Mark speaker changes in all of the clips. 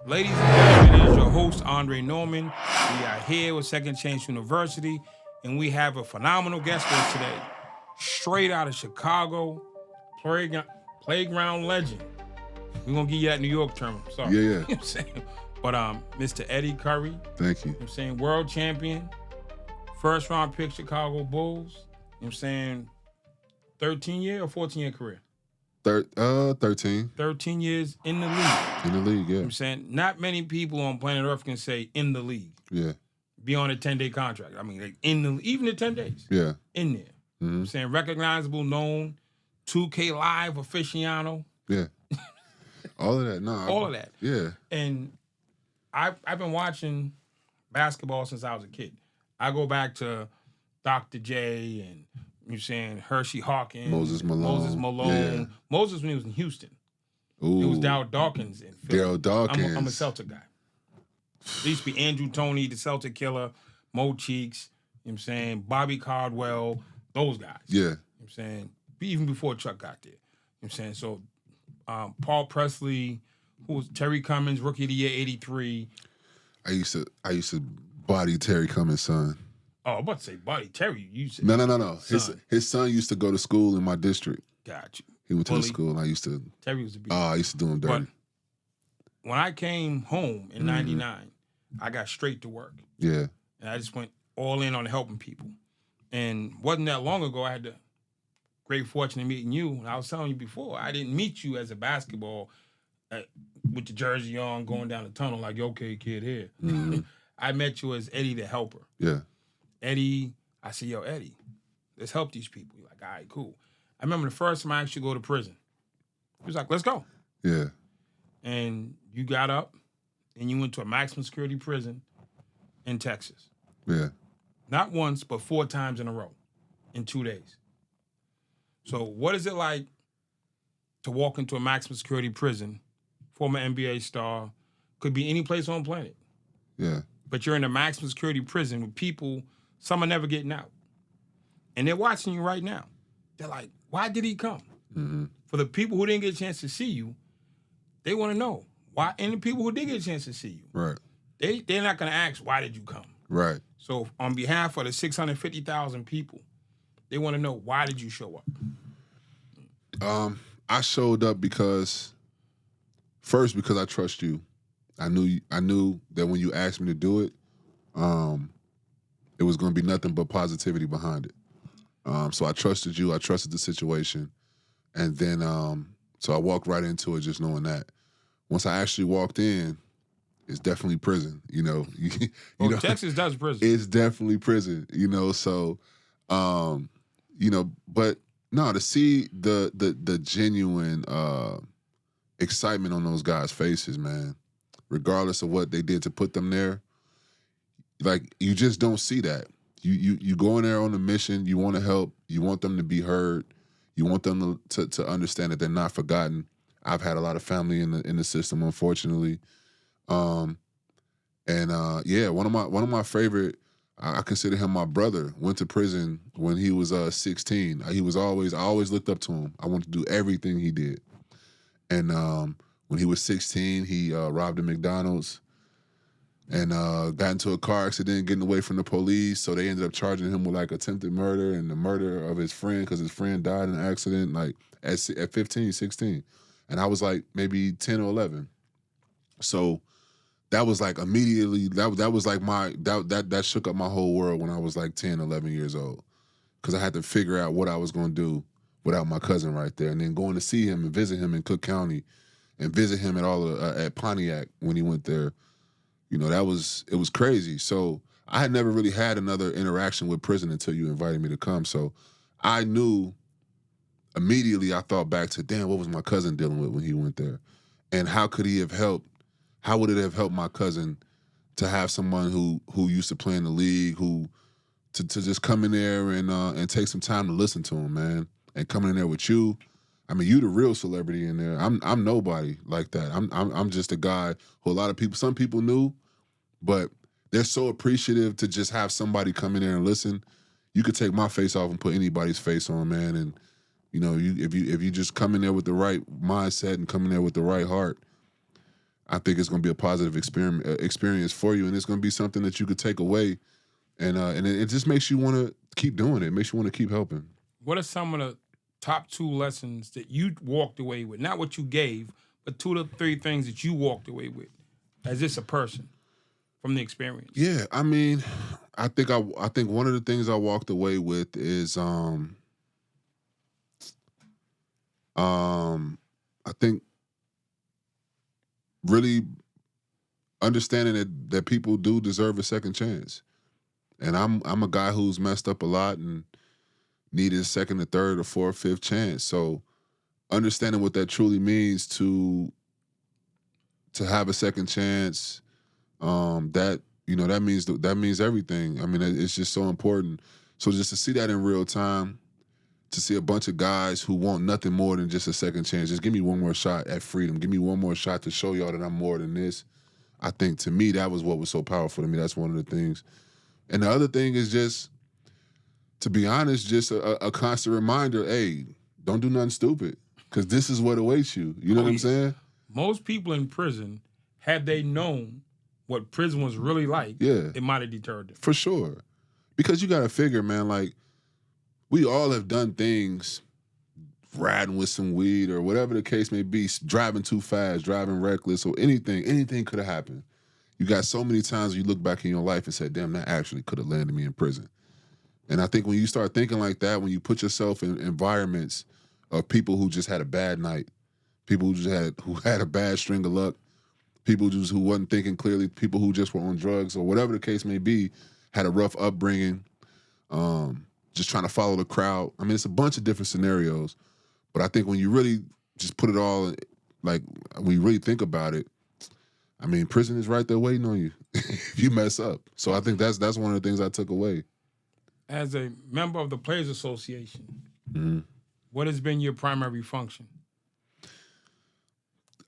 Speaker 1: Ladies and gentlemen, it is your host, Andre Norman. We are here with Second Chance University, and we have a phenomenal guest for us today. Straight out of Chicago, playground legend. We're going to give you that New York term. Sorry.
Speaker 2: Yeah.
Speaker 1: You know what I'm saying? But Mr. Eddy Curry.
Speaker 2: Thank you.
Speaker 1: You know what I'm saying? World champion, first round pick Chicago Bulls. You know what I'm saying? 13-year or 14-year career?
Speaker 2: 13.
Speaker 1: 13 years in the league.
Speaker 2: In the league, yeah.
Speaker 1: You know what I'm saying? Not many people on planet Earth can say in the league.
Speaker 2: Yeah.
Speaker 1: Be on a 10-day contract. I mean, like even the 10 days.
Speaker 2: Yeah.
Speaker 1: In there. You know what I'm saying? Recognizable, known, 2K Live aficionado.
Speaker 2: Yeah. All of that. No.
Speaker 1: All of that.
Speaker 2: Yeah.
Speaker 1: And I've been watching basketball since I was a kid. I go back to Dr. J and you're saying Hershey Hawkins,
Speaker 2: Moses Malone. Yeah.
Speaker 1: Moses when he was in Houston.
Speaker 2: Ooh.
Speaker 1: It was Darryl Dawkins in Philly.
Speaker 2: Darryl Dawkins.
Speaker 1: I'm a Celtic guy. There used to be Andrew Toney, the Celtic killer, Mo Cheeks, you know what I'm saying, Bobby Caldwell, those guys.
Speaker 2: Yeah.
Speaker 1: You know what I'm saying? Even before Chuck got there. You know what I'm saying? So Paul Presley, who was Terry Cummings, Rookie of the Year, 83.
Speaker 2: I used to body Terry Cummings' son.
Speaker 1: Oh, I'm about to say Buddy Terry. You said
Speaker 2: No.
Speaker 1: Son.
Speaker 2: His son used to go to school in my district.
Speaker 1: Got you.
Speaker 2: He went to the school, and I used to.
Speaker 1: Terry was a beast.
Speaker 2: I used to do him dirty.
Speaker 1: But when I came home in '99, I got straight to work.
Speaker 2: Yeah.
Speaker 1: And I just went all in on helping people. And wasn't that long ago, I had the great fortune of meeting you. And I was telling you before, I didn't meet you as a basketball with the jersey on, going down the tunnel like, okay, kid, here.
Speaker 2: Mm-hmm.
Speaker 1: I met you as Eddie the helper.
Speaker 2: Yeah.
Speaker 1: Eddie, I said, yo, Eddie, let's help these people. You're like, all right, cool. I remember the first time I actually go to prison. He was like, let's go.
Speaker 2: Yeah.
Speaker 1: And you got up and you went to a maximum security prison in Texas.
Speaker 2: Yeah.
Speaker 1: Not once, but 4 times in a row in 2 days. So what is it like to walk into a maximum security prison, former NBA star, could be any place on the planet.
Speaker 2: Yeah.
Speaker 1: But you're in a maximum security prison with people, some are never getting out. And they're watching you right now. They're like, why did he come?
Speaker 2: Mm-hmm.
Speaker 1: For the people who didn't get a chance to see you, they want to know why. And the people who did get a chance to see you,
Speaker 2: Right.
Speaker 1: they're not going to ask, why did you come?
Speaker 2: Right.
Speaker 1: So on behalf of the 650,000 people, they want to know, why did you show up?
Speaker 2: I showed up because I trust you. I knew that when you asked me to do it, it was going to be nothing but positivity behind it. So I trusted you. I trusted the situation. And then, so I walked right into it just knowing that. Once I actually walked in, it's definitely prison, you know.
Speaker 1: Texas does prison.
Speaker 2: It's definitely prison, you know. So, but no, to see the genuine excitement on those guys' faces, man, regardless of what they did to put them there, like, you just don't see that. You go in there on a mission. You want to help. You want them to be heard. You want them to understand that they're not forgotten. I've had a lot of family in the system, unfortunately. One of my favorite, I consider him my brother, went to prison when he was 16. I always looked up to him. I wanted to do everything he did. And when he was 16, he robbed a McDonald's and got into a car accident getting away from the police. So they ended up charging him with like attempted murder and the murder of his friend because his friend died in an accident like at 15, 16. And I was like maybe 10 or 11. So that was like immediately, that was like that shook up my whole world when I was like 10, 11 years old. Because I had to figure out what I was going to do without my cousin right there. And then going to see him and visit him in Cook County and visit him at Pontiac when he went there. You know, it was crazy. So I had never really had another interaction with prison until you invited me to come. So I knew immediately, I thought back to, damn, what was my cousin dealing with when he went there? And how could he have helped? How would it have helped my cousin to have someone who used to play in the league, to just come in there and take some time to listen to him, man, and coming in there with you. I mean, you the real celebrity in there. I'm nobody like that. I'm just a guy who some people knew, but they're so appreciative to just have somebody come in there and listen. You could take my face off and put anybody's face on, man. And you know, if you just come in there with the right mindset and come in there with the right heart, I think it's going to be a positive experience for you, and it's going to be something that you could take away, and it just makes you want to keep doing it. It makes you want to keep helping.
Speaker 1: What are some of the top 2 lessons that you walked away with? Not what you gave, but 2 to 3 things that you walked away with as just a person from the experience.
Speaker 2: Yeah, I mean, I think one of the things I walked away with is I think really understanding that people do deserve a second chance. And I'm a guy who's messed up a lot and needed a second, a third, a fourth, fifth chance. So understanding what that truly means to have a second chance, that that means everything. I mean, it's just so important. So just to see that in real time, to see a bunch of guys who want nothing more than just a second chance, just give me one more shot at freedom. Give me one more shot to show y'all that I'm more than this. I think to me that was what was so powerful to me. That's one of the things. And the other thing is just, to be honest, just a constant reminder, hey, don't do nothing stupid, because this is what awaits you. You know what I'm saying?
Speaker 1: Most people in prison, had they known what prison was really like, it might have deterred them.
Speaker 2: For sure. Because you got to figure, man, like, we all have done things, riding with some weed or whatever the case may be, driving too fast, driving reckless, or anything could have happened. You got so many times you look back in your life and say, damn, that actually could have landed me in prison. And I think when you start thinking like that, when you put yourself in environments of people who just had a bad night, people who had a bad string of luck, people who wasn't thinking clearly, people who just were on drugs or whatever the case may be, had a rough upbringing, just trying to follow the crowd. I mean, it's a bunch of different scenarios. But I think when you really just put it all, like, when you really think about it, I mean, prison is right there waiting on you if you mess up. So I think that's one of the things I took away.
Speaker 1: As a member of the Players Association,
Speaker 2: Mm-hmm.
Speaker 1: what has been your primary function?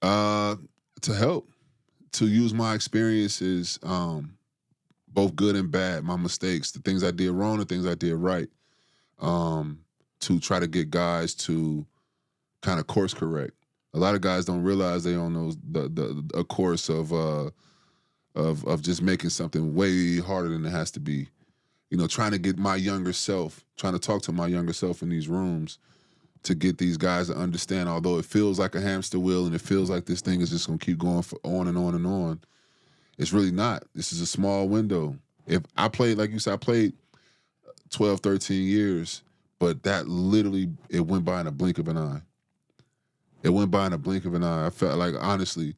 Speaker 2: To help, to use my experiences, both good and bad, my mistakes, the things I did wrong, the things I did right, to try to get guys to kind of course correct. A lot of guys don't realize they on a course of just making something way harder than it has to be. You know, trying to get my younger self, trying to talk to my younger self in these rooms to get these guys to understand, although it feels like a hamster wheel and it feels like this thing is just going to keep going for on and on and on, it's really not. This is a small window. If I played, like you said, I played 12, 13 years, but that literally, it went by in a blink of an eye. It went by in a blink of an eye. I felt like, honestly.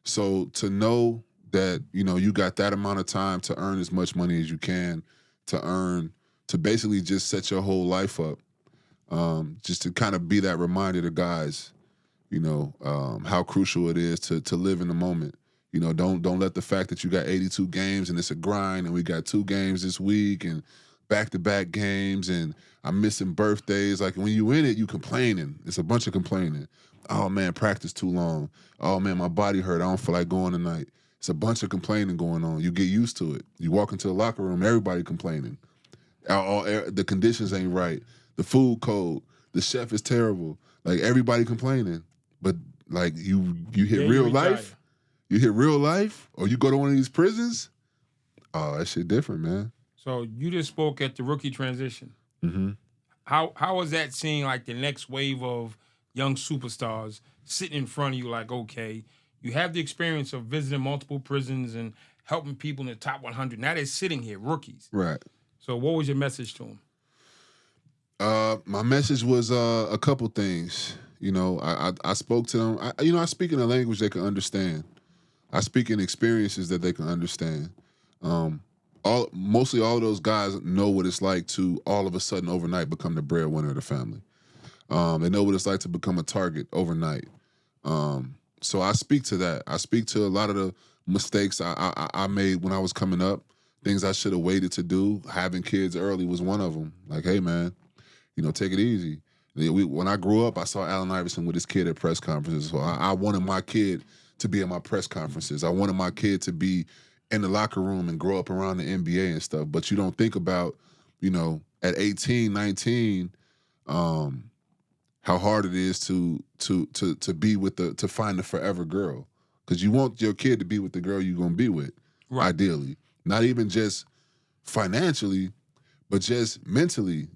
Speaker 2: So to know that, you know, you got that amount of time to earn as much money as you can, to basically just set your whole life up, just to kind of be that reminder to guys, you know, how crucial it is to live in the moment. You know, don't let the fact that you got 82 games and it's a grind and we got 2 games this week and back-to-back games and I'm missing birthdays. Like, when you in it, you complaining. It's a bunch of complaining. Oh, man, practice too long. Oh, man, my body hurt. I don't feel like going tonight. It's a bunch of complaining going on. You get used to it. You walk into the locker room, everybody complaining. The conditions ain't right. The food cold. The chef is terrible. Like, everybody complaining. But, like, you hit real life. You hit real life, or you go to one of these prisons. Oh, that shit different, man.
Speaker 1: So you just spoke at the rookie transition.
Speaker 2: Mm-hmm.
Speaker 1: How was that seeing, like, the next wave of young superstars sitting in front of you like, okay, you have the experience of visiting multiple prisons and helping people in the top 100. Now they're sitting here, rookies.
Speaker 2: Right.
Speaker 1: So what was your message to them?
Speaker 2: My message was a couple things. You know, I spoke to them. I speak in a language they can understand. I speak in experiences that they can understand. Mostly all of those guys know what it's like to all of a sudden overnight become the breadwinner of the family. They know what it's like to become a target overnight. So I speak to that. I speak to a lot of the mistakes I made when I was coming up, things I should have waited to do. Having kids early was one of them. Like, hey, man, you know, take it easy. When I grew up, I saw Allen Iverson with his kid at press conferences. So I wanted my kid to be at my press conferences. I wanted my kid to be in the locker room and grow up around the NBA and stuff. But you don't think about, you know, at 18, 19, how hard it is to be with to find the forever girl. because you want your kid to be with the girl you're gonna be with, ideally. Not even just financially, but just mentally.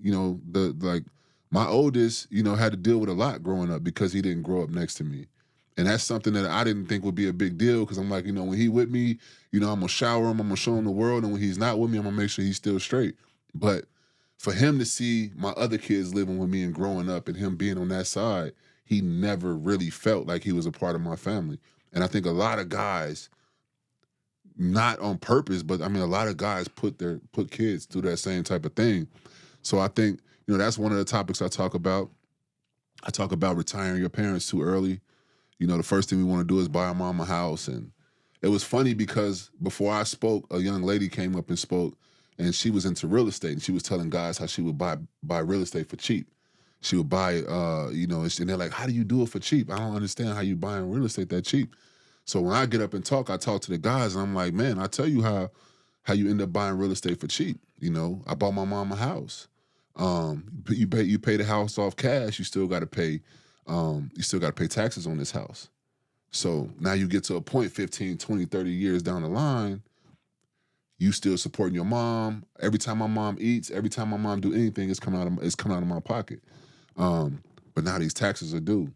Speaker 2: My oldest, had to deal with a lot growing up because he didn't grow up next to me. And that's something that I didn't think would be a big deal because I'm like, when he with me, I'm going to shower him, I'm going to show him the world. And when he's not with me, I'm going to make sure he's still straight. But for him to see my other kids living with me and growing up and him being on that side, he never really felt like he was a part of my family. And I think a lot of guys, not on purpose, but a lot of guys put kids through that same type of thing. So I think, that's one of the topics I talk about. I talk about retiring your parents too early. The first thing we want to do is buy our mom a house. And it was funny because before I spoke, a young lady came up and spoke, and she was into real estate. And she was telling guys how she would buy real estate for cheap. She would buy it, and they're like, how do you do it for cheap? I don't understand how you buying real estate that cheap. So when I get up and talk, I talk to the guys, and I'm like, man, I tell you how you end up buying real estate for cheap. I bought my mom a house. You pay the house off cash. You still got to pay. You still got to pay taxes on this house. So now you get to a point 15, 20, 30 years down the line, you still supporting your mom. Every time my mom eats, every time my mom do anything, it's coming out of my pocket. But now these taxes are due.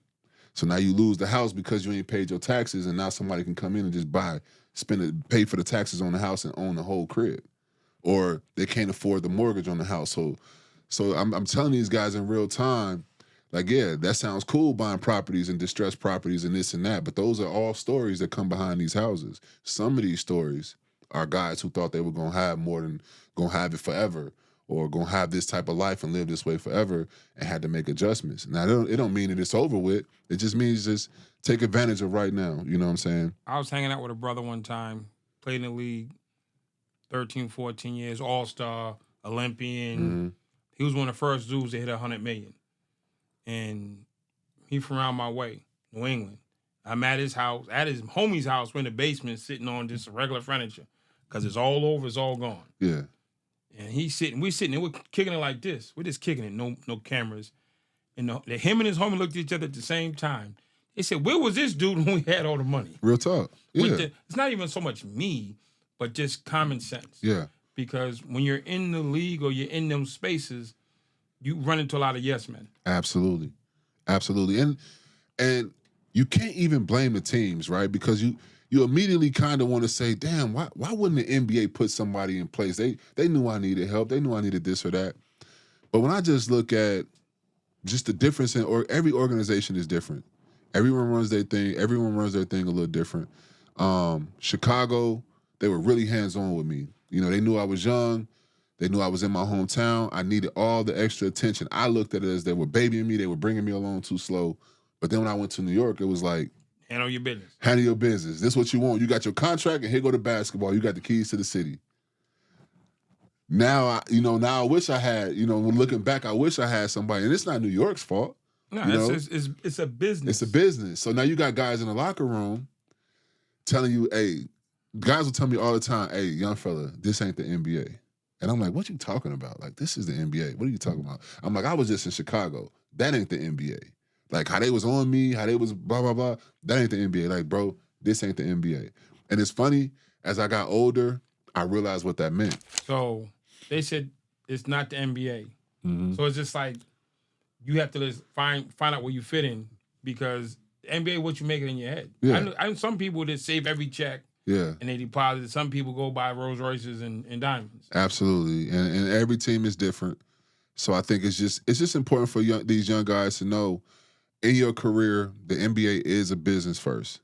Speaker 2: So now you lose the house because you ain't paid your taxes, and now somebody can come in and just pay for the taxes on the house and own the whole crib. Or they can't afford the mortgage on the house. So I'm telling these guys in real time, like, yeah, that sounds cool, buying properties and distressed properties and this and that, but those are all stories that come behind these houses. Some of these stories are guys who thought they were going to have more than going to have it forever, or going to have this type of life and live this way forever, and had to make adjustments. Now, it don't mean that it's over with. It just means just take advantage of right now. You know what I'm saying?
Speaker 1: I was hanging out with a brother one time, played in the league 13, 14 years, all-star, Olympian. Mm-hmm. He was one of the first dudes to hit 100 million. And he from around my way, New England. I'm at his house, at his homie's house. We're in the basement sitting on just regular furniture because it's all over, it's all gone.
Speaker 2: Yeah.
Speaker 1: And we sitting, and we're kicking it like this. We're just kicking it, no cameras. And him and his homie looked at each other at the same time. They said, where was this dude when we had all the money?
Speaker 2: Real talk. Yeah.
Speaker 1: It's not even so much me, but just common sense.
Speaker 2: Yeah.
Speaker 1: Because when you're in the league or you're in them spaces, you run into a lot of yes men.
Speaker 2: Absolutely. And you can't even blame the teams, right? Because you immediately kind of want to say, damn, why wouldn't the NBA put somebody in place? They knew I needed help. They knew I needed this or that. But when I just look at just the difference every organization is different. Everyone runs their thing. Everyone runs their thing a little different. Chicago, they were really hands-on with me. They knew I was young. They knew I was in my hometown. I needed all the extra attention. I looked at it as they were babying me. They were bringing me along too slow. But then when I went to New York, it was like,
Speaker 1: handle your business.
Speaker 2: Handle your business. This is what you want. You got your contract, and here go to basketball. You got the keys to the city. Now, I wish I had, looking back, I wish I had somebody. And it's not New York's fault.
Speaker 1: No, it's a business.
Speaker 2: It's a business. So now you got guys in the locker room telling you, hey, guys will tell me all the time, hey, young fella, this ain't the NBA. And I'm like, what you talking about? Like, this is the NBA. What are you talking about? I'm like, I was just in Chicago. That ain't the NBA. Like, how they was on me, how they was blah, blah, blah. That ain't the NBA. Like, bro, this ain't the NBA. And it's funny, as I got older, I realized what that meant.
Speaker 1: So they said it's not the NBA. Mm-hmm. So it's just like you have to just find out where you fit in, because the NBA, what you make it in your head. Yeah. I know some people that save every check.
Speaker 2: Yeah.
Speaker 1: And they deposit. Some people go buy Rolls Royces and diamonds.
Speaker 2: Absolutely. And every team is different. So I think it's just important for these young guys to know, in your career, the NBA is a business first.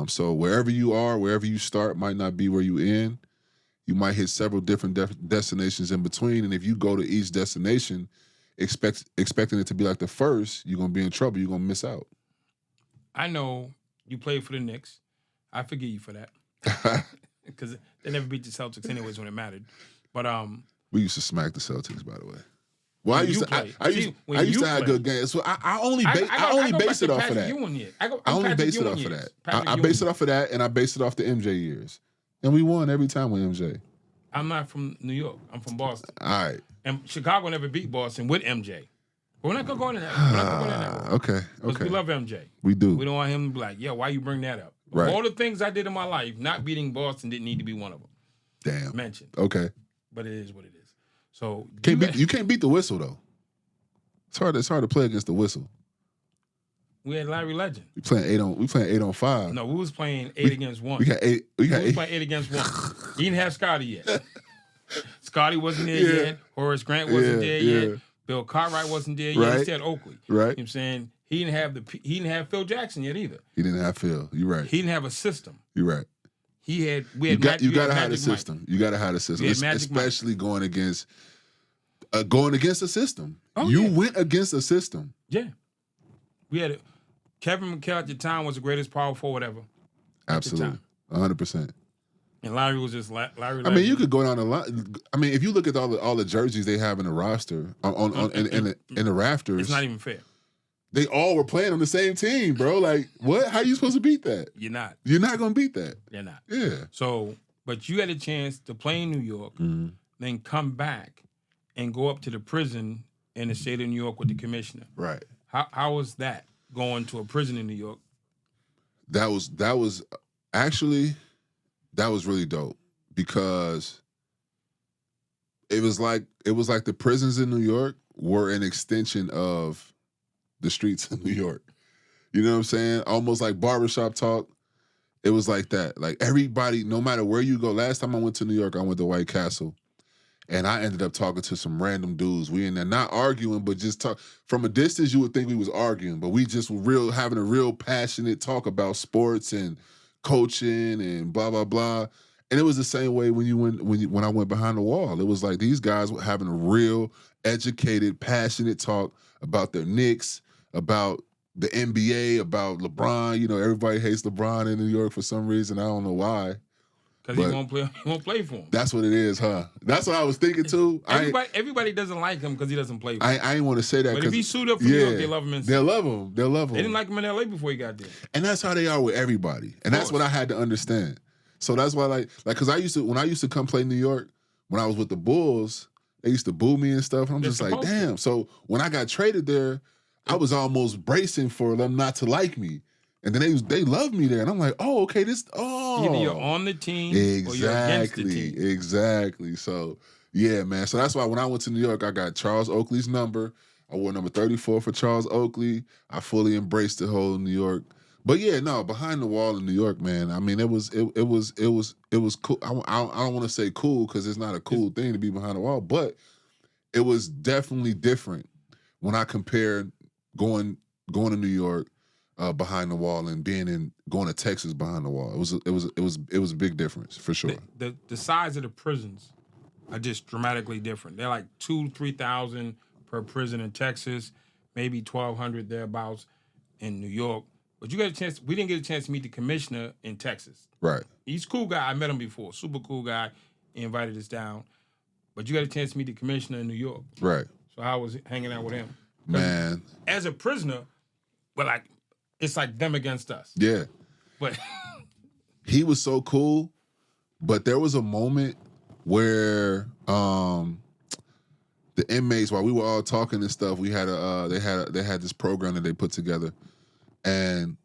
Speaker 2: So wherever you are, wherever you start might not be where you end. You might hit several different destinations in between. And if you go to each destination expecting it to be like the first, you're going to be in trouble. You're going to miss out.
Speaker 1: I know you played for the Knicks. I forgive you for that. Because they never beat the Celtics anyways when it mattered. But
Speaker 2: we used to smack the Celtics, by the way. Well, I used to have good games. So I only base it off of that. I only base it off of that. I base it off of that, and I base it off the MJ years. And we won every time with MJ.
Speaker 1: I'm not from New York. I'm from Boston.
Speaker 2: All right.
Speaker 1: And Chicago never beat Boston with MJ. But we're not going to go into that.
Speaker 2: Okay.
Speaker 1: Because we love MJ.
Speaker 2: We do.
Speaker 1: We don't want him to be like, yeah, why you bring that up?
Speaker 2: Right.
Speaker 1: All the things I did in my life, not beating Boston didn't need to be one of them.
Speaker 2: Damn.
Speaker 1: Mentioned.
Speaker 2: Okay.
Speaker 1: But it is what it is. So
Speaker 2: you can't beat the whistle though. It's hard to play against the whistle.
Speaker 1: We had Larry Legend.
Speaker 2: We playing 8-on-5.
Speaker 1: No, we was playing 8 against 1.
Speaker 2: We got eight. We
Speaker 1: was playing 8 against 1. He didn't have Scotty yet. Scotty wasn't there yet. Horace Grant wasn't there yet. Bill Cartwright wasn't there yet. He still had Oakley.
Speaker 2: Right.
Speaker 1: You know what I'm saying? He didn't have Phil Jackson yet either.
Speaker 2: He didn't have Phil. You're right.
Speaker 1: He didn't have a system.
Speaker 2: You're right.
Speaker 1: We had
Speaker 2: you gotta have a system. You gotta have a system, especially going against a system. You went against a system.
Speaker 1: Yeah, we had Kevin McHale at the time was the greatest power forward ever.
Speaker 2: Absolutely, 100%.
Speaker 1: And Larry was just Larry.
Speaker 2: I mean, you could go down a lot. I mean, if you look at all the jerseys they have in the roster in the rafters,
Speaker 1: it's not even fair.
Speaker 2: They all were playing on the same team, bro. Like, what? How are you supposed to beat that?
Speaker 1: You're not.
Speaker 2: You're not going to beat that.
Speaker 1: You're not.
Speaker 2: Yeah.
Speaker 1: So, but you had a chance to play in New York, then come back and go up to the prison in the state of New York with the commissioner.
Speaker 2: Right.
Speaker 1: How was that, going to a prison in New York?
Speaker 2: That was actually, that was really dope because it was like the prisons in New York were an extension of the streets of New York. You know what I'm saying? Almost like barbershop talk. It was like that. Like everybody, no matter where you go. Last time I went to New York, I went to White Castle. And I ended up talking to some random dudes. We in there not arguing, but just talk. From a distance, you would think we was arguing, but we just were having a real passionate talk about sports and coaching and blah, blah, blah. And it was the same way when I went behind the wall. It was like these guys were having a real educated, passionate talk about their Knicks, about the NBA, about LeBron. You know, everybody hates LeBron in New York for some reason. I don't know why.
Speaker 1: Because he won't play for him.
Speaker 2: That's what it is, huh? That's what I was thinking too.
Speaker 1: Everybody doesn't like him because he doesn't play for him.
Speaker 2: I ain't want to say that.
Speaker 1: But if he suit up for New York, they love him inside.
Speaker 2: They'll love him. They'll love him.
Speaker 1: They didn't like him in LA before he got there.
Speaker 2: And that's how they are with everybody. And that's what I had to understand. So that's why like because when I used to come play New York, when I was with the Bulls, they used to boo me and stuff. And I'm just like, damn. So when I got traded there, I was almost bracing for them not to like me. And then they loved me there. And I'm like, oh, okay,
Speaker 1: either you're on the team or you're against the team.
Speaker 2: Exactly. So, yeah, man. So that's why when I went to New York, I got Charles Oakley's number. I wore number 34 for Charles Oakley. I fully embraced the whole New York. But yeah, no, behind the wall in New York, man. I mean, it was cool. I don't want to say cool because it's not a cool thing to be behind the wall, but it was definitely different when I compared going to New York behind the wall and going to Texas behind the wall. It was a big difference for sure.
Speaker 1: The size of the prisons are just dramatically different. They're like 2,000-3,000 per prison in Texas, maybe 1,200 thereabouts in New York. But we didn't get a chance to meet the commissioner in Texas.
Speaker 2: Right.
Speaker 1: He's a cool guy. I met him before. Super cool guy. He invited us down. But you got a chance to meet the commissioner in New York.
Speaker 2: Right.
Speaker 1: So I was hanging out with him.
Speaker 2: Man.
Speaker 1: As a prisoner, it's like them against us.
Speaker 2: Yeah.
Speaker 1: But
Speaker 2: he was so cool. But there was a moment where the inmates, while we were all talking and stuff, we had they had this program that they put together. And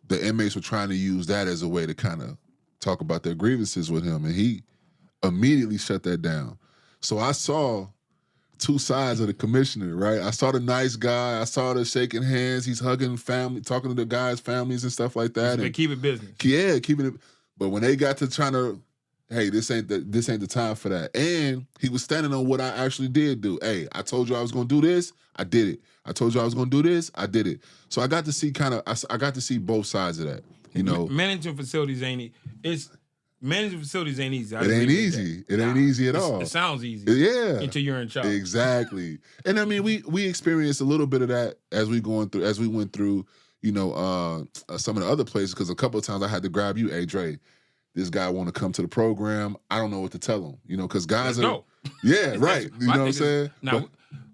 Speaker 2: the inmates were trying to use that as a way to kind of talk about their grievances with him. And he immediately shut that down. So I saw two sides of the commissioner, right? I saw the nice guy. I saw the shaking hands. He's hugging family, talking to the guys' families and stuff like that.
Speaker 1: They keep it business.
Speaker 2: Yeah, keeping it. But when they got to trying to, hey, this ain't the time for that. And he was standing on what I actually did do. Hey, I told you I was going to do this. I did it. I told you I was going to do this. I did it. So I got to see I got to see both sides of that. You know,
Speaker 1: managing facilities ain't easy.
Speaker 2: It ain't easy. It ain't easy at all.
Speaker 1: It sounds easy.
Speaker 2: Yeah.
Speaker 1: Until you're in charge.
Speaker 2: Exactly. And I mean, we experienced a little bit of that as we went through, you know, some of the other places. Because a couple of times I had to grab you, hey Dre, this guy want to come to the program. I don't know what to tell him. You know, because guys yeah, right. You know what I'm saying?
Speaker 1: Now,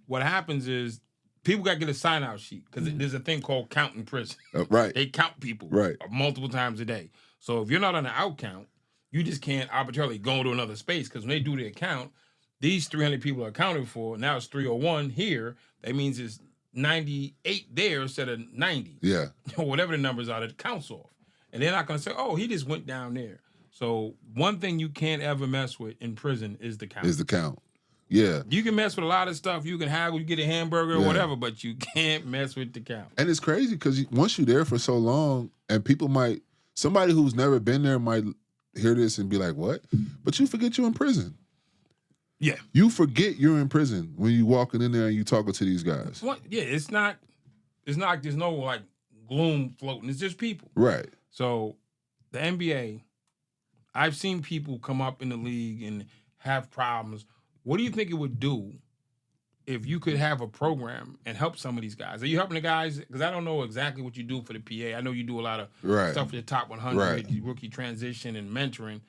Speaker 1: what happens is people got to get a sign-out sheet because there's a thing called counting prison.
Speaker 2: Right.
Speaker 1: They count people multiple times a day. So if you're not on the out count, you just can't arbitrarily go to another space because when they do their count, these 300 people are accounted for. Now it's 301 here. That means it's 98 there instead of 90.
Speaker 2: Yeah.
Speaker 1: Or whatever the numbers are that counts off. And they're not going to say, oh, he just went down there. So one thing you can't ever mess with in prison is the count.
Speaker 2: Yeah.
Speaker 1: You can mess with a lot of stuff. You can haggle, you get a hamburger or whatever, but you can't mess with the count.
Speaker 2: And it's crazy because once you're there for so long, and somebody who's never been there might hear this and be like, what? But you forget you're in prison.
Speaker 1: Yeah.
Speaker 2: You forget you're in prison when you walking in there and you talking to these guys.
Speaker 1: Yeah, it's not there's no like gloom floating. It's just people.
Speaker 2: Right.
Speaker 1: So the NBA, I've seen people come up in the league and have problems. What do you think it would do if you could have a program and help some of these guys? Are you helping the guys? Because I don't know exactly what you do for the PA. I know you do a lot of stuff for the top 100, rookie transition and mentoring.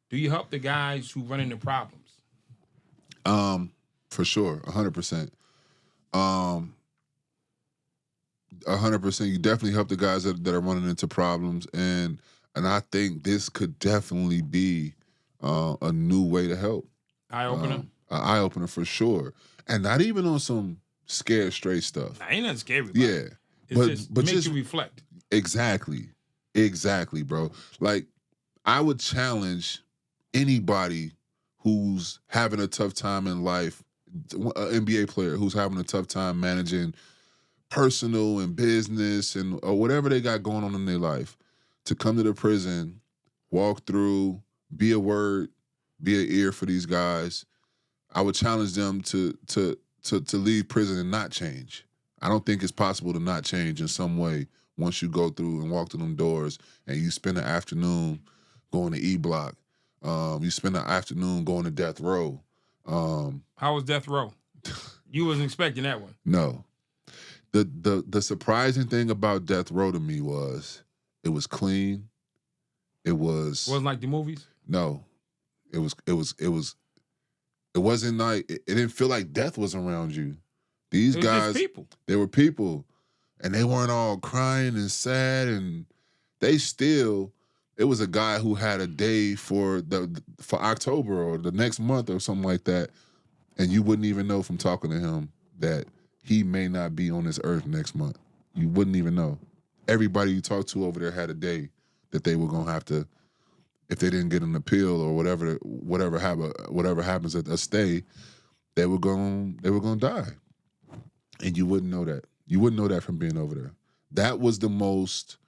Speaker 1: Do you help the guys who run into problems?
Speaker 2: For sure, 100%. 100%. You definitely help the guys that are running into problems, and I think this could definitely be a new way to help.
Speaker 1: Eye opener.
Speaker 2: An eye opener for sure, and not even on some scared straight stuff.
Speaker 1: Nah, ain't nothing scary about
Speaker 2: it.
Speaker 1: But makes you reflect.
Speaker 2: Exactly, bro. Like I would challenge anybody who's having a tough time in life, an NBA player who's having a tough time managing personal and business and or whatever they got going on in their life, to come to the prison, walk through, be a word, be an ear for these guys. I would challenge them to leave prison and not change. I don't think it's possible to not change in some way once you go through and walk through them doors and you spend the afternoon going to E Block. You spend the afternoon going to death row.
Speaker 1: How was death row? You wasn't expecting that one.
Speaker 2: No. The surprising thing about death row to me was it was clean. It wasn't
Speaker 1: like the movies?
Speaker 2: No. It wasn't like it didn't feel like death was around you. These guys,
Speaker 1: people.
Speaker 2: They were people, and they weren't all crying and sad, and they still. It was a guy who had a day for October or the next month or something like that, and you wouldn't even know from talking to him that he may not be on this earth next month. You wouldn't even know. Everybody you talked to over there had a day that they were gonna have to, if they didn't get an appeal or whatever happens at a stay, they were gonna die, and you wouldn't know that. You wouldn't know that from being over there. That was the most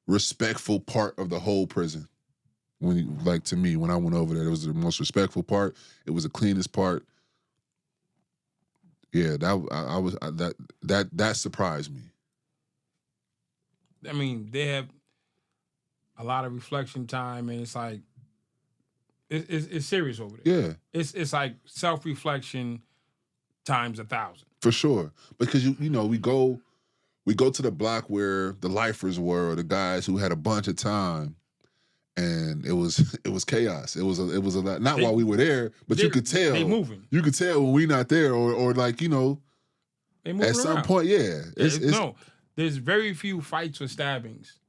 Speaker 2: respectful part of the whole prison. To me, when I went over there, it was the most respectful part. It was the cleanest part. Yeah, that surprised me.
Speaker 1: I mean, they have a lot of reflection time, and it's like it's serious over there.
Speaker 2: Yeah,
Speaker 1: it's like self-reflection times 1,000
Speaker 2: for sure. Because you know we go to the block where the lifers were, or the guys who had a bunch of time, and it was chaos. It was a lot. Not while we were there, but you could tell
Speaker 1: they moving.
Speaker 2: You could tell when we not there, or like they moving at some point. Yeah,
Speaker 1: no. There's very few fights or stabbings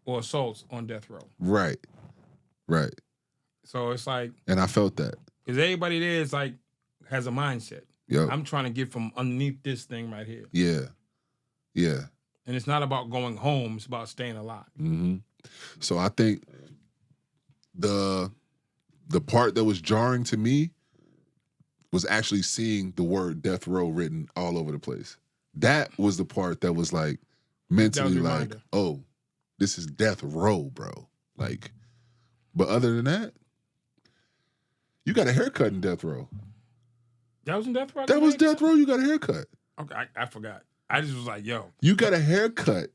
Speaker 1: or assaults on death row.
Speaker 2: Right.
Speaker 1: So it's like,
Speaker 2: and I felt that
Speaker 1: because everybody there is like has a mindset.
Speaker 2: Yep.
Speaker 1: I'm trying to get from underneath this thing right here.
Speaker 2: Yeah.
Speaker 1: And it's not about going home; it's about staying alive.
Speaker 2: Mm-hmm. So I think the part that was jarring to me was actually seeing the word death row written all over the place. That was the part that was like mentally like, oh, this is death row, bro. Like, but other than that, you got a haircut in death row.
Speaker 1: That was in death row?
Speaker 2: That was death row. You got a haircut.
Speaker 1: Okay, I forgot. I just was like, yo.
Speaker 2: You got a haircut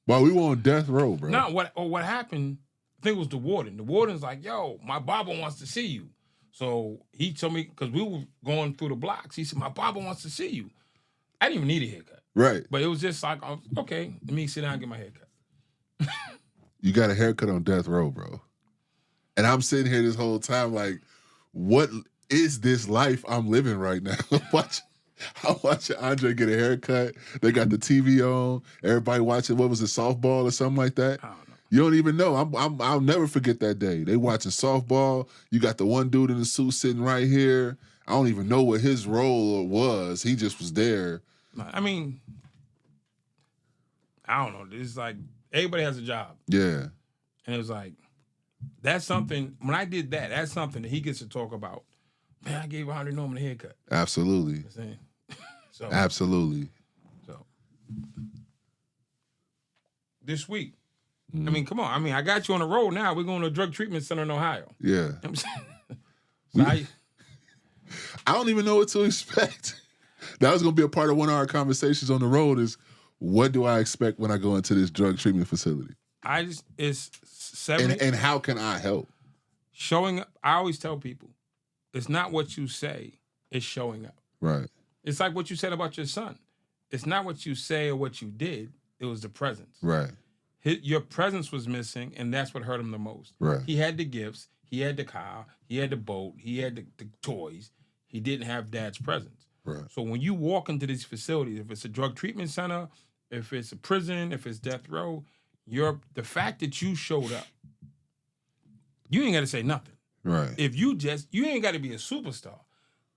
Speaker 2: while we were on death row, bro.
Speaker 1: No, what happened, I think it was the warden. The warden's like, yo, my barber wants to see you. So he told me, because we were going through the blocks, he said, my barber wants to see you. I didn't even need a haircut.
Speaker 2: Right.
Speaker 1: But it was just like, okay, let me sit down and get my haircut.
Speaker 2: You got a haircut on death row, bro. And I'm sitting here this whole time like, what is this life I'm living right now? I'm watching Andre get a haircut. They got the TV on. Everybody watching, what was it, softball or something like that?
Speaker 1: I don't know.
Speaker 2: You don't even know. I'll never forget that day. They watching softball. You got the one dude in the suit sitting right here. I don't even know what his role was. He just was there.
Speaker 1: I mean, I don't know. It's like everybody has a job.
Speaker 2: Yeah.
Speaker 1: And it was like, that's something, when I did that, that's something that he gets to talk about. Man, I gave Andre Norman a haircut.
Speaker 2: Absolutely.
Speaker 1: You know what I'm saying? So,
Speaker 2: Absolutely.
Speaker 1: so this week, I mean, come on. I mean, I got you on the road now. We're going to a drug treatment center in Ohio.
Speaker 2: Yeah.
Speaker 1: You know what I'm saying? So
Speaker 2: I don't even know what to expect. That was going to be a part of one of our conversations on the road is, what do I expect when I go into this drug treatment facility?
Speaker 1: It's 70.
Speaker 2: And how can I help?
Speaker 1: Showing up. I always tell people, it's not what you say, it's showing up.
Speaker 2: Right.
Speaker 1: It's like what you said about your son. It's not what you say or what you did, it was the presence.
Speaker 2: Right.
Speaker 1: Your presence was missing, and that's what hurt him the most.
Speaker 2: Right.
Speaker 1: He had the gifts, he had the car, he had the boat, he had the toys. He didn't have dad's presence.
Speaker 2: Right.
Speaker 1: So when you walk into these facilities, if it's a drug treatment center, if it's a prison, if it's death row, the fact that you showed up, you ain't got to say nothing.
Speaker 2: Right.
Speaker 1: If you ain't got to be a superstar.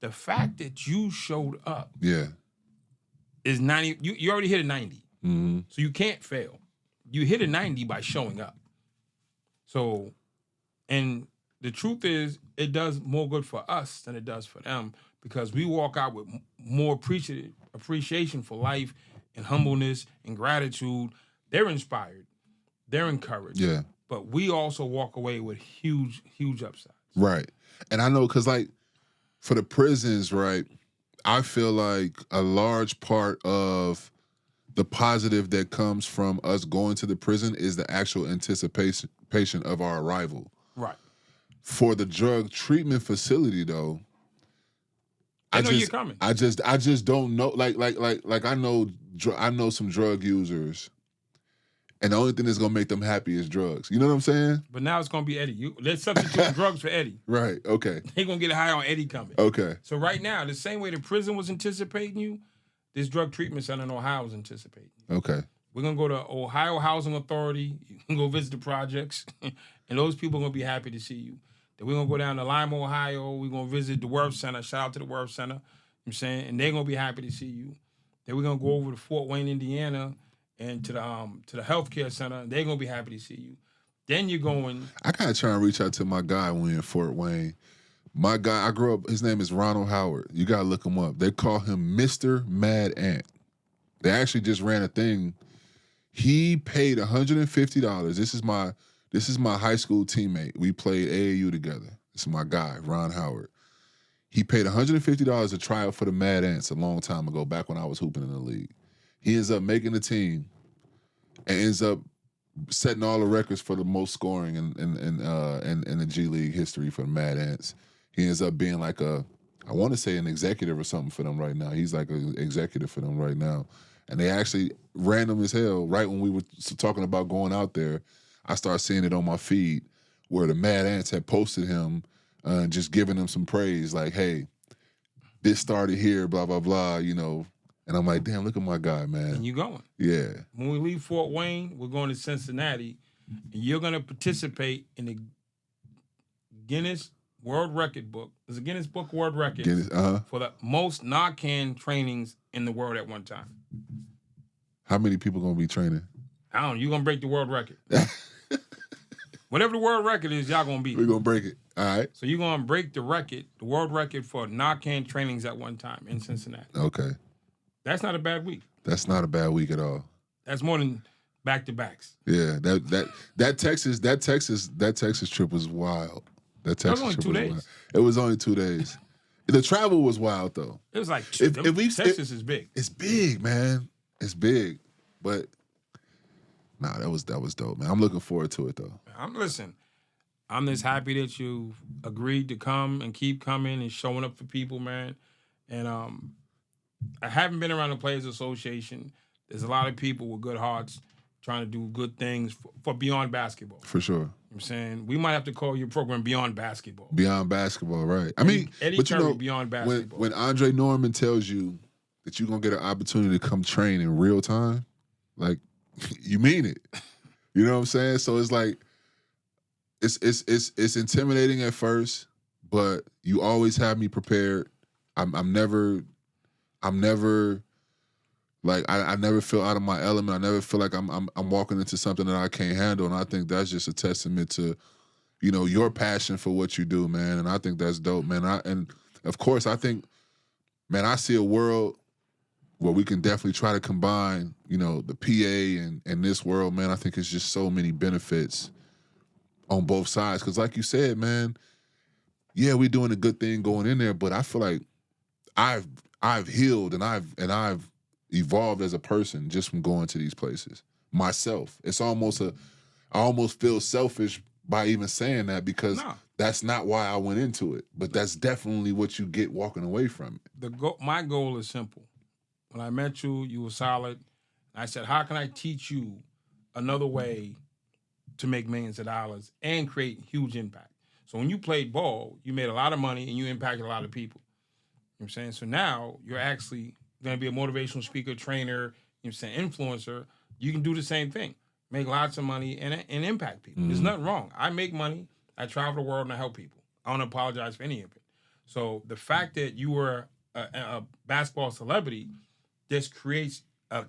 Speaker 1: The fact that you showed up, is 90. You already hit a 90, so you can't fail. You hit a 90 by showing up. So, and the truth is, it does more good for us than it does for them because we walk out with more appreciation for life and humbleness and gratitude. They're inspired. They're encouraged.
Speaker 2: Yeah.
Speaker 1: But we also walk away with huge, huge upsides.
Speaker 2: Right. And I know because, like, for the prisons, right, I feel like a large part of the positive that comes from us going to the prison is the actual anticipation of our arrival.
Speaker 1: Right.
Speaker 2: For the drug treatment facility, though,
Speaker 1: you're coming.
Speaker 2: I just don't know. Like I know some drug users, and the only thing that's gonna make them happy is drugs. You know what I'm saying?
Speaker 1: But now it's gonna be Eddie. Let's substitute drugs for Eddie.
Speaker 2: Right. Okay.
Speaker 1: They gonna get high on Eddie coming.
Speaker 2: Okay.
Speaker 1: So right now, the same way the prison was anticipating you, this drug treatment center in Ohio is anticipating you.
Speaker 2: Okay.
Speaker 1: We're gonna go to Ohio Housing Authority. You can go visit the projects, and those people are gonna be happy to see you. Then we're gonna go down to Lima, Ohio. We're gonna visit the Worth Center. Shout out to the Worth Center. You know what I'm saying, and they're gonna be happy to see you. Then we're gonna go over to Fort Wayne, Indiana, and to the healthcare center. They're gonna be happy to see you. Then you're going.
Speaker 2: I gotta try and reach out to my guy when we're in Fort Wayne. My guy, I grew up. His name is Ronald Howard. You gotta look him up. They call him Mr. Mad Ant. They actually just ran a thing. He paid $150. This is my high school teammate. We played AAU together. This is my guy, Ron Howard. He paid $150 to try out for the Mad Ants a long time ago, back when I was hooping in the league. He ends up making the team and ends up setting all the records for the most scoring in the G League history for the Mad Ants. He ends up being like I want to say an executive or something for them right now. He's like an executive for them right now. And they actually, random as hell, right when we were talking about going out there, I started seeing it on my feed where the Mad Ants had posted him and just giving him some praise, like, hey, this started here, blah, blah, blah, you know. And I'm like, damn, look at my guy, man.
Speaker 1: And you going.
Speaker 2: Yeah.
Speaker 1: When we leave Fort Wayne, we're going to Cincinnati, and you're going to participate in the Guinness World Record book. There's a Guinness Book World Record for the most Narcan trainings in the world at one time.
Speaker 2: How many people going to be training?
Speaker 1: I don't know. You're going to break the world record. Whatever the world record is, y'all going to beat it.
Speaker 2: We're going to break it. All right.
Speaker 1: So you're going to break the record, the world record for Narcan trainings at one time in Cincinnati.
Speaker 2: Okay.
Speaker 1: That's not a bad week.
Speaker 2: That's not a bad week at all.
Speaker 1: That's more than back-to-backs.
Speaker 2: Yeah, that Texas trip was wild. That Texas
Speaker 1: only
Speaker 2: trip
Speaker 1: 2
Speaker 2: was
Speaker 1: days.
Speaker 2: wild. It was only 2 days. The travel was wild though.
Speaker 1: It was like Texas is big.
Speaker 2: It's big, man. It's big, but nah, that was dope, man. I'm looking forward to it though.
Speaker 1: I'm just happy that you agreed to come and keep coming and showing up for people, man. And I haven't been around the Players Association. There's a lot of people with good hearts trying to do good things for beyond basketball.
Speaker 2: For sure.
Speaker 1: You know what I'm saying? We might have to call your program Beyond Basketball.
Speaker 2: Beyond Basketball, right. I mean,
Speaker 1: Eddy Curry, Beyond Basketball.
Speaker 2: When Andre Norman tells you that you're going to get an opportunity to come train in real time, like, you mean it. You know what I'm saying? So it's like, it's intimidating at first, but you always have me prepared. I'm never Like I never feel out of my element. I never feel like I'm walking into something that I can't handle. And I think that's just a testament to, your passion for what you do, man. And I think that's dope, man. And of course, I think, man, I see a world where we can definitely try to combine, the PA and this world, man. I think it's just so many benefits on both sides. Because like you said, man, yeah, we're doing a good thing going in there, but I feel like I've healed and I've evolved as a person just from going to these places myself. I almost feel selfish by even saying that because that's not why I went into it, but that's definitely what you get walking away from it.
Speaker 1: My goal is simple. When I met you, you were solid. I said, how can I teach you another way to make millions of dollars and create huge impact? So when you played ball, you made a lot of money and you impacted a lot of people. You know what I'm saying? So now you're actually going to be a motivational speaker, trainer, influencer. You can do the same thing. Make lots of money and impact people. There's nothing wrong. I make money. I travel the world and I help people. I don't apologize for any of it. So the fact that you were a basketball celebrity just creates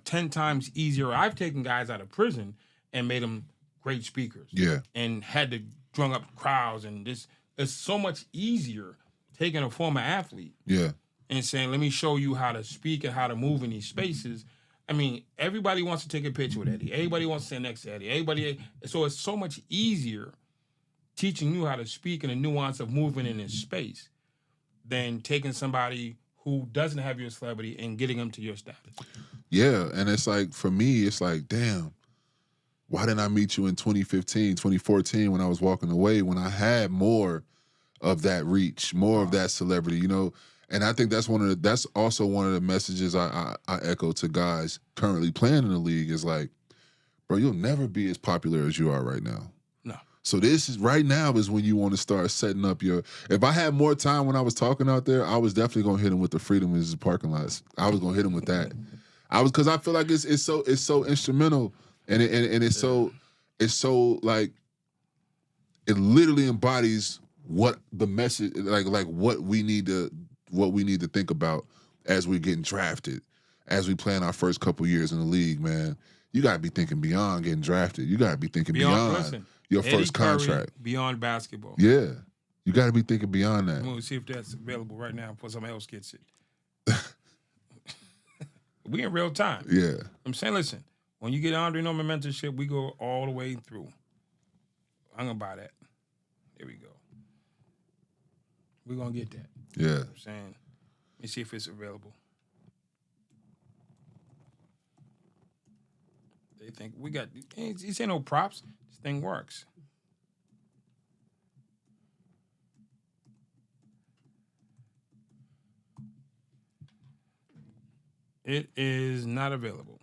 Speaker 1: 10 times easier. I've taken guys out of prison and made them great speakers.
Speaker 2: Yeah.
Speaker 1: And had to drum up crowds. And it's so much easier taking a former athlete.
Speaker 2: Yeah.
Speaker 1: And saying, let me show you how to speak and how to move in these spaces. I mean, everybody wants to take a picture with Eddy. Everybody wants to sit next to Eddy. So it's so much easier teaching you how to speak and the nuance of moving in this space than taking somebody who doesn't have your celebrity and getting them to your status.
Speaker 2: Yeah, and it's like, for me, it's like, damn, why didn't I meet you in 2015, 2014 when I was walking away, when I had more of that reach, more of that celebrity, And I think that's also one of the messages I echo to guys currently playing in the league is like, bro, you'll never be as popular as you are right now.
Speaker 1: No.
Speaker 2: So right now is when you want to start setting up if I had more time when I was talking out there, I was definitely going to hit him with the freedom in his parking lots. I was going to hit him with that. Because I feel like it's so instrumental and it's so like, it literally embodies what the message, like what we need to think about as we're getting drafted, as we play in our first couple years in the league, man. You got to be thinking beyond getting drafted. You got to be thinking beyond your
Speaker 1: Eddy
Speaker 2: first contract.
Speaker 1: Curry, beyond basketball.
Speaker 2: Yeah. You got to be thinking beyond that.
Speaker 1: We'll see if that's available right now before somebody else gets it. We in real time.
Speaker 2: Yeah.
Speaker 1: I'm saying, listen, when you get Andre Norman mentorship, we go all the way through. I'm going to buy that. There we go. We're going to get that.
Speaker 2: Yeah.
Speaker 1: You know what I'm saying? Let me see if it's available. They think we got, these ain't no props. This thing works. It is not available.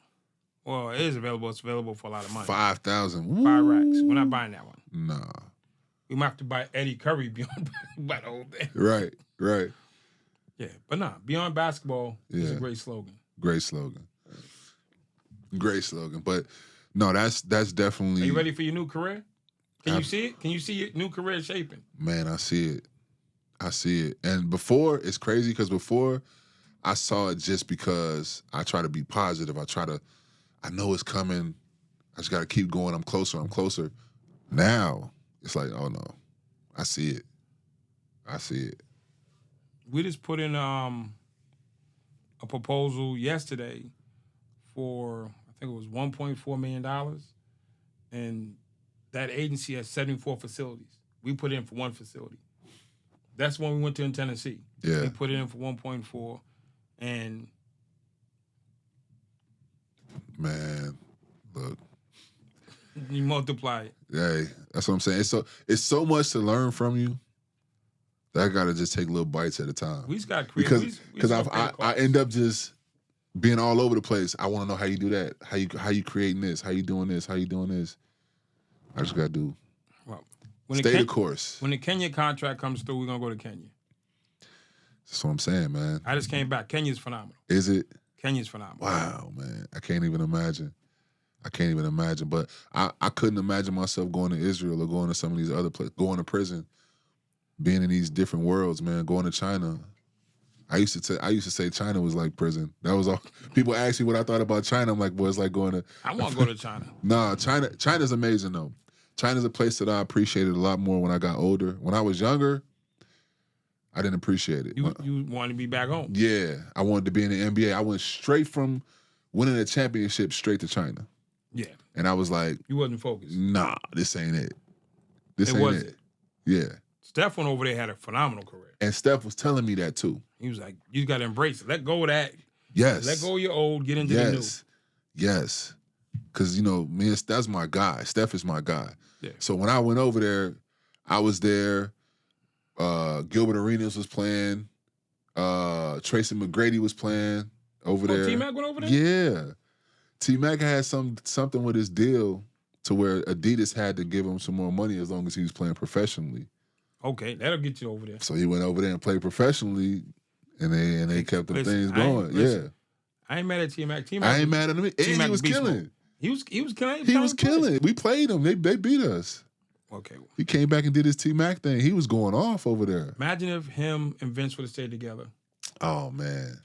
Speaker 1: Well, it is available. It's available for a lot of money.
Speaker 2: 5,000.
Speaker 1: 5 racks. We're not buying that one.
Speaker 2: Nah.
Speaker 1: We might have to buy Eddy Curry beyond buy the whole thing.
Speaker 2: Right.
Speaker 1: Yeah, but nah, beyond basketball is a great slogan.
Speaker 2: Great slogan. But no, that's definitely.
Speaker 1: Are you ready for your new career? Can you see it? Can you see your new career shaping?
Speaker 2: Man, I see it. And before, it's crazy because before I saw it just because I try to be positive. I know it's coming. I just got to keep going. I'm closer. Now, it's like, oh no, I see it.
Speaker 1: We just put in a proposal yesterday for, I think it was $1.4 million. And that agency has 74 facilities. We put in for one facility. That's when we went to in Tennessee.
Speaker 2: Yeah.
Speaker 1: We put it in for 1.4. And
Speaker 2: man, look.
Speaker 1: You multiply it.
Speaker 2: Hey, that's what I'm saying. It's so much to learn from you that I gotta just take little bites at a time.
Speaker 1: We just got to create.
Speaker 2: Because I end up just being all over the place. I want to know how you do that. How you creating this? How you doing this? How you doing this? I just gotta do.
Speaker 1: Well,
Speaker 2: stay the course.
Speaker 1: When the Kenya contract comes through, we're gonna go to Kenya.
Speaker 2: That's what I'm saying, man.
Speaker 1: I just came back. Kenya's phenomenal.
Speaker 2: Is it?
Speaker 1: Kenya's phenomenal.
Speaker 2: Wow, man. I can't even imagine. But I couldn't imagine myself going to Israel or going to some of these other places, going to prison, being in these different worlds, man, going to China. I used to say China was like prison. That was all. People ask me what I thought about China. I'm like, boy, it's like going to.
Speaker 1: I want to go to China.
Speaker 2: Nah, China's amazing though. China's a place that I appreciated a lot more when I got older. When I was younger, I didn't appreciate it.
Speaker 1: You wanted to be back home.
Speaker 2: Yeah, I wanted to be in the NBA. I went straight from winning a championship straight to China.
Speaker 1: Yeah.
Speaker 2: And I was like,
Speaker 1: you wasn't focused.
Speaker 2: Nah, this ain't it. This ain't
Speaker 1: wasn't.
Speaker 2: it. Yeah.
Speaker 1: Steph went over there, had a phenomenal career.
Speaker 2: And Steph was telling me that too.
Speaker 1: He was like, you got to embrace it. Let go of that.
Speaker 2: Yes.
Speaker 1: Let go of your old, get into the new.
Speaker 2: Yes. Because, that's my guy. Steph is my guy.
Speaker 1: Yeah.
Speaker 2: So when I went over there, I was there. Gilbert Arenas was playing. Tracy McGrady was playing over there.
Speaker 1: T-Mac went over there?
Speaker 2: Yeah. T-Mac had something with his deal to where Adidas had to give him some more money as long as he was playing professionally.
Speaker 1: Okay, that'll get you over there.
Speaker 2: So he went over there and played professionally, and they kept the things going. Yeah.
Speaker 1: I ain't mad at T-Mac.
Speaker 2: I ain't mad at him. And he was killing.
Speaker 1: He was killing.
Speaker 2: He was killing. We played him. They beat us.
Speaker 1: Okay.
Speaker 2: He came back and did his T-Mac thing. He was going off over there.
Speaker 1: Imagine if him and Vince would have stayed together.
Speaker 2: Oh, man.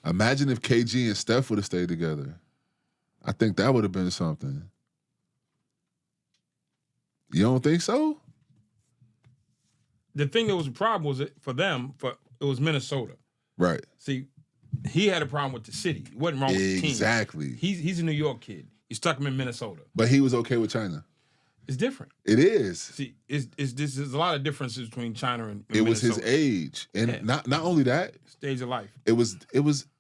Speaker 2: Imagine if KG and Steph would have stayed together. I think that would have been something. You don't think so?
Speaker 1: The thing that was a problem was for them, it was Minnesota.
Speaker 2: Right.
Speaker 1: See, he had a problem with the city. It wasn't wrong with the team.
Speaker 2: Exactly.
Speaker 1: He's a New York kid. You stuck him in Minnesota.
Speaker 2: But he was okay with China.
Speaker 1: It's different.
Speaker 2: It is.
Speaker 1: See, there's a lot of differences between China and
Speaker 2: It was
Speaker 1: Minnesota.
Speaker 2: his age. And not only that.
Speaker 1: Stage of life.
Speaker 2: It was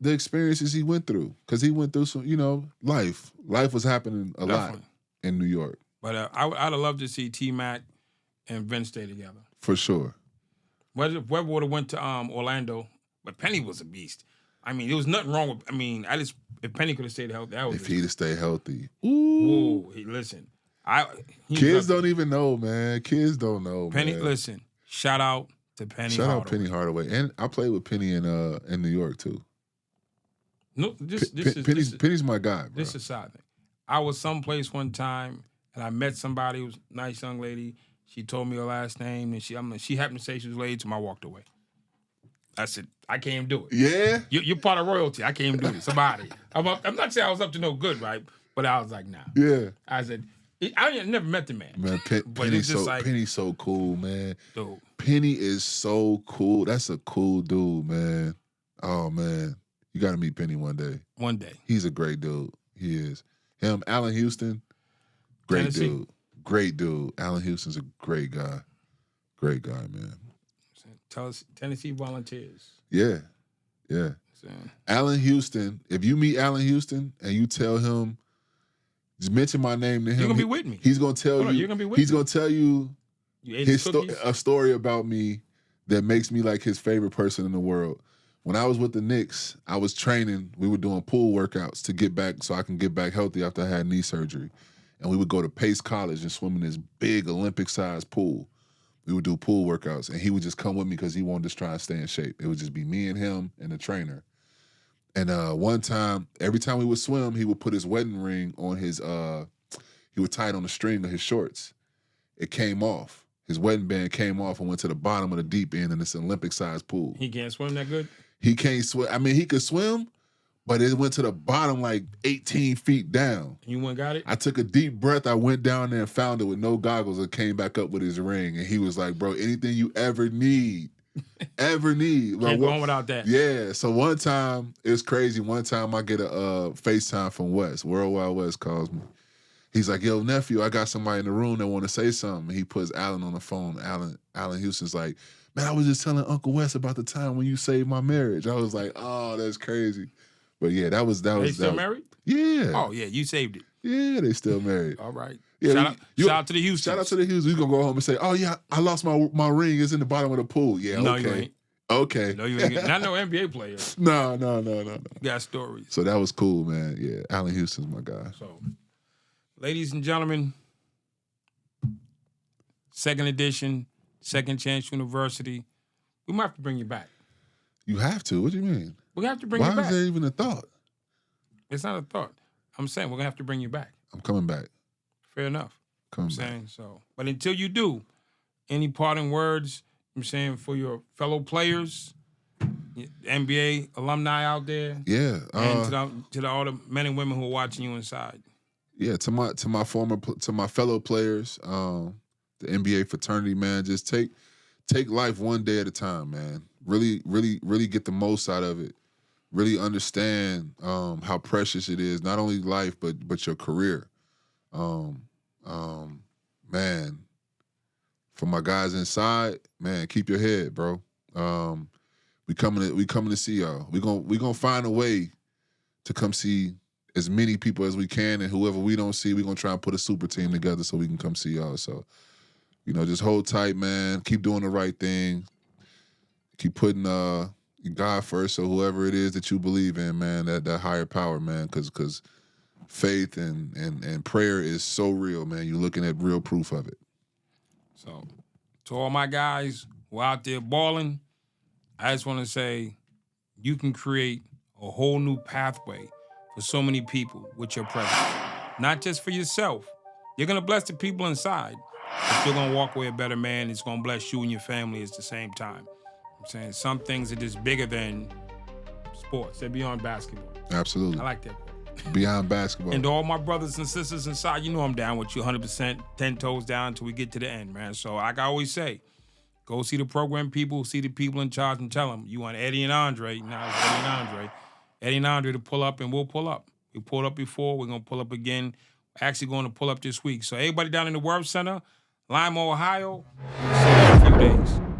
Speaker 2: the experiences he went through. Because he went through some, life. Life was happening a lot in New York.
Speaker 1: But I'd have loved to see T-Mac and Vince stay together.
Speaker 2: For sure.
Speaker 1: Webber would have went to Orlando, but Penny was a beast. I mean, there was nothing wrong with. If Penny could have stayed healthy,
Speaker 2: if he'd have stayed healthy.
Speaker 1: Ooh, listen.
Speaker 2: Kids don't even know, man. Kids don't know.
Speaker 1: Penny,
Speaker 2: man.
Speaker 1: listen. Shout out to Penny.
Speaker 2: Shout out Penny Hardaway, and I played with Penny in New York too.
Speaker 1: No,
Speaker 2: Penny's my guy. Bro.
Speaker 1: This is a side thing. I was someplace one time and I met somebody who was a nice young lady. She told me her last name, and she happened to say she was related to me. I walked away. I said, I can't even do it.
Speaker 2: Yeah?
Speaker 1: You're part of royalty. I can't even do it. Somebody. I'm not saying I was up to no good, right? But I was like, nah.
Speaker 2: Yeah.
Speaker 1: I said, I never met the man.
Speaker 2: Man, Penny's so cool, man.
Speaker 1: Dude.
Speaker 2: Penny is so cool. That's a cool dude, man. Oh, man. You got to meet Penny one day.
Speaker 1: One day.
Speaker 2: He's a great dude. He is. Him, Allen Houston, great
Speaker 1: Tennessee.
Speaker 2: dude. Great dude. Allen Houston's a great guy. Great guy, man.
Speaker 1: Tell us, Tennessee Volunteers.
Speaker 2: Yeah. Yeah. Allen Houston, if you meet Allen Houston and you tell him, just mention my name to him.
Speaker 1: You're going to be with me.
Speaker 2: He's going to tell you.
Speaker 1: You're going to be with me.
Speaker 2: He's going to tell you a story about me that makes me like his favorite person in the world. When I was with the Knicks, I was training. We were doing pool workouts to get back so I can get back healthy after I had knee surgery. And we would go to Pace College and swim in this big Olympic-sized pool. We would do pool workouts, and he would just come with me because he wanted to try and stay in shape. It would just be me and him and the trainer. And one time, every time we would swim, he would put his wedding ring on his, he would tie it on the string of his shorts. It came off. His wedding band came off and went to the bottom of the deep end in this Olympic-sized pool.
Speaker 1: He can't swim that good?
Speaker 2: He can't swim. I mean, he could swim, but it went to the bottom like 18 feet down.
Speaker 1: You went and got it?
Speaker 2: I took a deep breath. I went down there and found it with no goggles and came back up with his ring. And he was like, bro, anything you ever need.
Speaker 1: Can't go on without that.
Speaker 2: Yeah. So one time, it was crazy. One time I get a FaceTime from Wes. Worldwide Wes calls me. He's like, yo, nephew, I got somebody in the room that want to say something. And he puts Allen on the phone. Allen Houston's like, man, I was just telling Uncle Wes about the time when you saved my marriage. I was like, oh, that's crazy. But yeah, that was.
Speaker 1: They still married?
Speaker 2: Yeah.
Speaker 1: Oh, yeah, you saved it.
Speaker 2: Yeah, they still married.
Speaker 1: All right.
Speaker 2: Yeah,
Speaker 1: shout out to the Houstons.
Speaker 2: Shout out to the Houstons. You gonna go home and say, oh yeah, I lost my ring. It's in the bottom of the pool. Yeah,
Speaker 1: no,
Speaker 2: okay.
Speaker 1: You ain't.
Speaker 2: Okay.
Speaker 1: No, you ain't. Not no NBA player.
Speaker 2: No.
Speaker 1: You got stories.
Speaker 2: So that was cool, man. Yeah, Allen Houston's my guy.
Speaker 1: So, ladies and gentlemen, second edition, Second Chance University. We might have to bring you back.
Speaker 2: You have to? What do you mean?
Speaker 1: We have to bring you back.
Speaker 2: Why is that even a thought?
Speaker 1: It's not a thought. I'm saying we're gonna have to bring you back.
Speaker 2: I'm coming back.
Speaker 1: Fair enough.
Speaker 2: Coming
Speaker 1: I'm
Speaker 2: back.
Speaker 1: saying so. But until you do, any parting words? I'm saying for your fellow players, NBA alumni out there.
Speaker 2: Yeah.
Speaker 1: And to all the men and women who are watching you inside.
Speaker 2: Yeah, to my fellow players, the NBA fraternity, man, just take life one day at a time, man. Really get the most out of it. Really understand how precious it is, not only life but your career. Man, for my guys inside, man, keep your head, bro. We coming to see y'all. We gonna find a way to come see as many people as we can, and whoever we don't see, we're gonna try and put a super team together so we can come see y'all. So, just hold tight, man. Keep doing the right thing. Keep putting God first. So whoever it is that you believe in, man, that higher power, man, because faith and prayer is so real, man. You're looking at real proof of it.
Speaker 1: So, to all my guys who are out there balling, I just want to say you can create a whole new pathway for so many people with your presence. Not just for yourself. You're going to bless the people inside, but you're going to walk away a better man. It's going to bless you and your family at the same time. I'm saying some things are just bigger than sports. They're beyond basketball.
Speaker 2: Absolutely.
Speaker 1: I like that.
Speaker 2: Beyond basketball.
Speaker 1: And to all my brothers and sisters inside, I'm down with you 100%, 10 toes down until we get to the end, man. So like I always say, go see the program people, see the people in charge and tell them you want Eddie and Andre. Now it's Eddie and Andre. Eddie and Andre to pull up and we'll pull up. We pulled up before, we're going to pull up again. Actually going to pull up this week. So everybody down in the World Center, Lima, Ohio, see you in a few days.